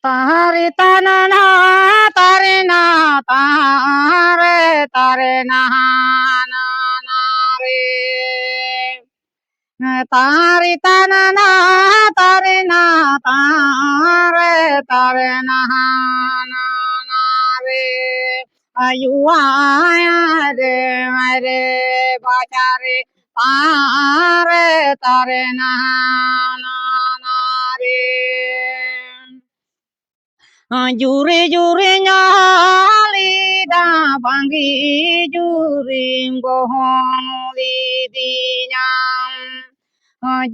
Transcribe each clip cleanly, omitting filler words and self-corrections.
तारे तनना तारे ना तारे तारे ना ना ना रे तारे तनना तारे ना तारे तारे ना ना ना रे आयुआया रे रे बाजा रे तारे तारे ना ना ना रे jure jure nyali da bangi jure ngohong li di nyam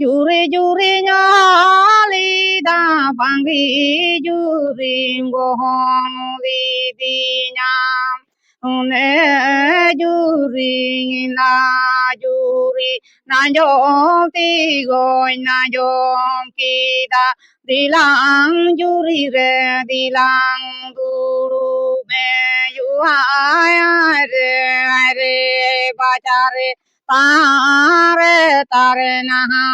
jure jure nyali da bangi jure ngohong li di nyam ne jure na jure na jom ti goi na jom kita dilang juri re dilang guru me yu re re bajare tare tare na na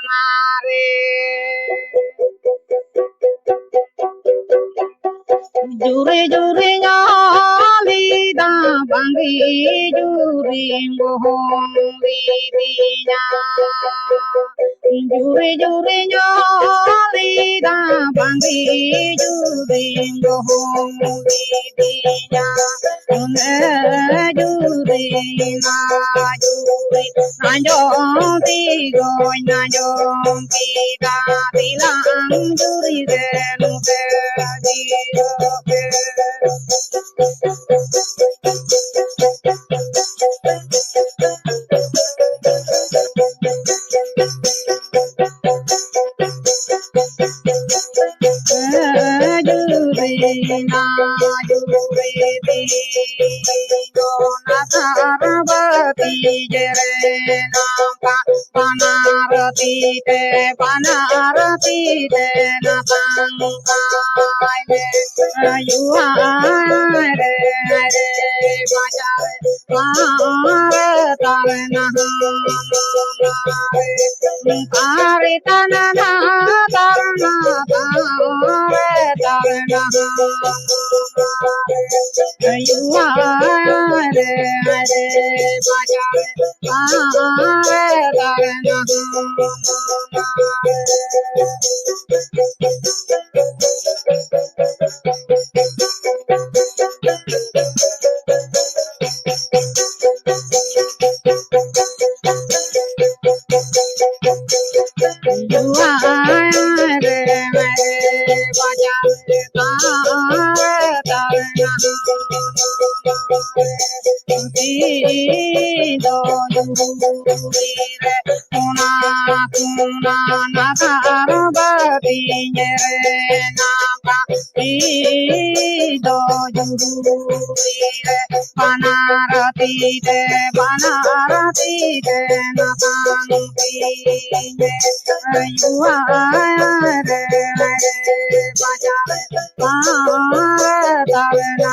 na re juri juri nyali da bangi juri ngohong li di nya juri juri nyali da bangi juri ngohong li di nya juri na juri na jom ti goi na jom ti da ti lang juri re nu ke di ro ke na jure di go na sarvati jere na panarati te na pangkai me ayuha re re bajare tare na tare tanana tarana tare tare na ayuha re re bajare tare na Panarati de na pangti ayuha re re bajare tare na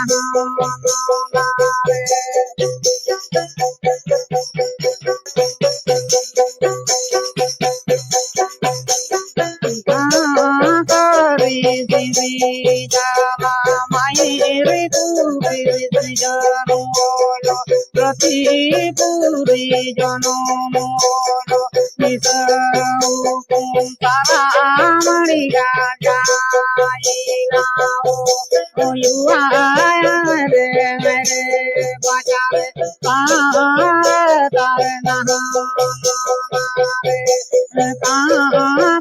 kari siri jala mai re tu kiri jano lo rati puri jano lo nisau kum tara mani ga jaina o yu re re bajare tare na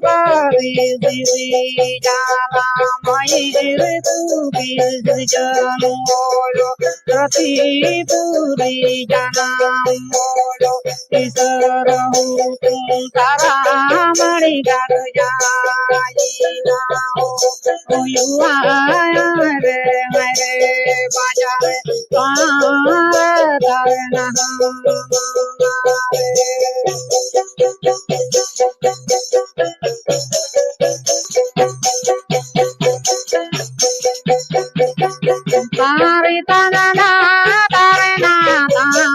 kari siri jala mai re tu kiri jano lo rati puri jano lo nisau kum tara mani ga jaina o yu re bajare tare na tare tanana tare na tare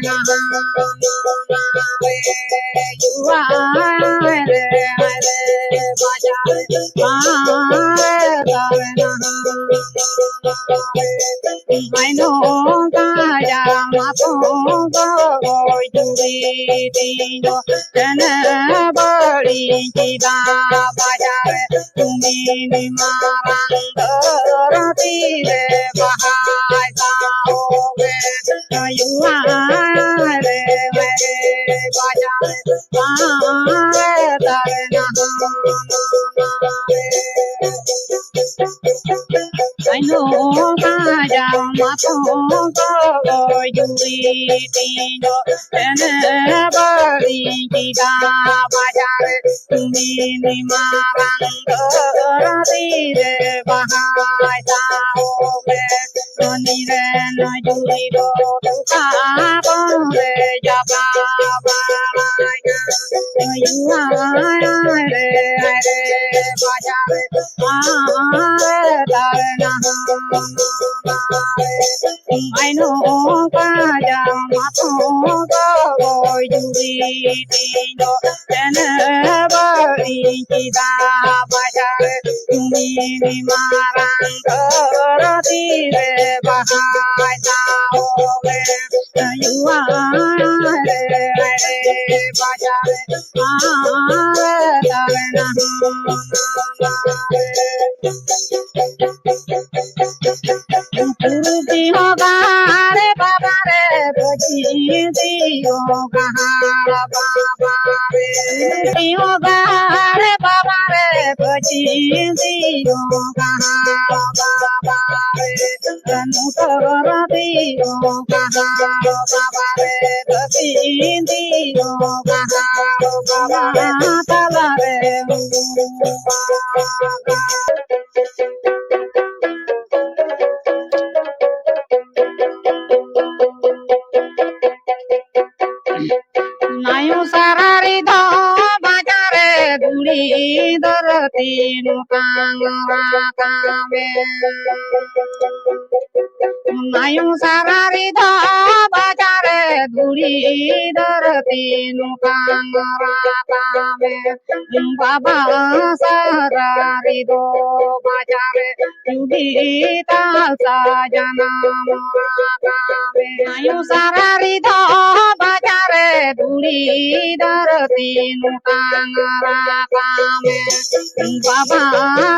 na you are re I know Kaya Mato Goy to be no Tenabari Chida Bajare to me Marangati Bahai Sao you are I know Raja Mato Yuri Whenever Kita Bajar to me Marangati Bahai Sao Nira Yuri I know Kaja Mato Goy Yuri Whenever Kita Bajar to me Marangati Bahai you are Puruti hoga re baba re bhaji di hoga baba re Puruti hoga re baba re bhaji di hoga baba re Ranu tarati hoga baba re bhaji di hoga baba tala re Nayu sarari do bajare guri dorati nukang rakame Nayu sarari do bajare guri dorati nukang rakame Baba sarari do bajare guri tal sajana rakame Nayu sarari do bajare Duri darati nukang rakame Baba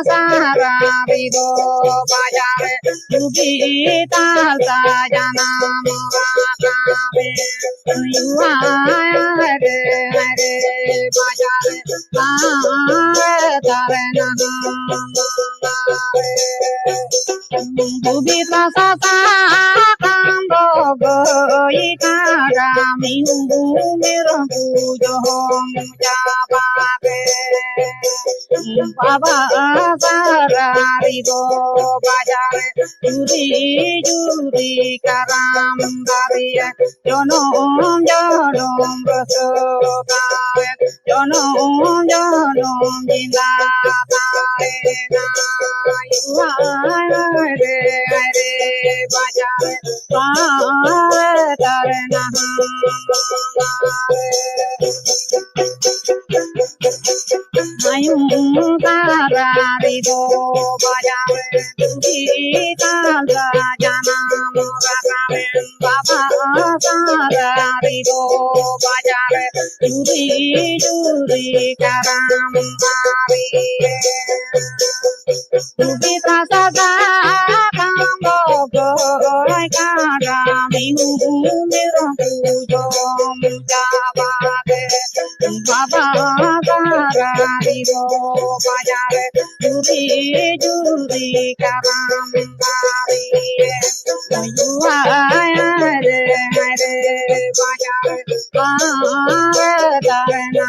sarari do bajare Dugi tal sajana rakame Yuhare hare bajare Tare Dugi sasa kambo goi karami mero pujo jabake Baba sarari do bajare juri juri karam dariya jonom jonom rasokaya jonom jonom jinda taena yuhare hare bajare tarena Ayung karari do bajare Dugi tala jana morakame Baba sarari do bajare Juri juri karam mariye Dugi tasada kambo goy karami mero pujo jabake Baba sarari do bajare Juri juri karam mariye Yuhare hare bajare Tarena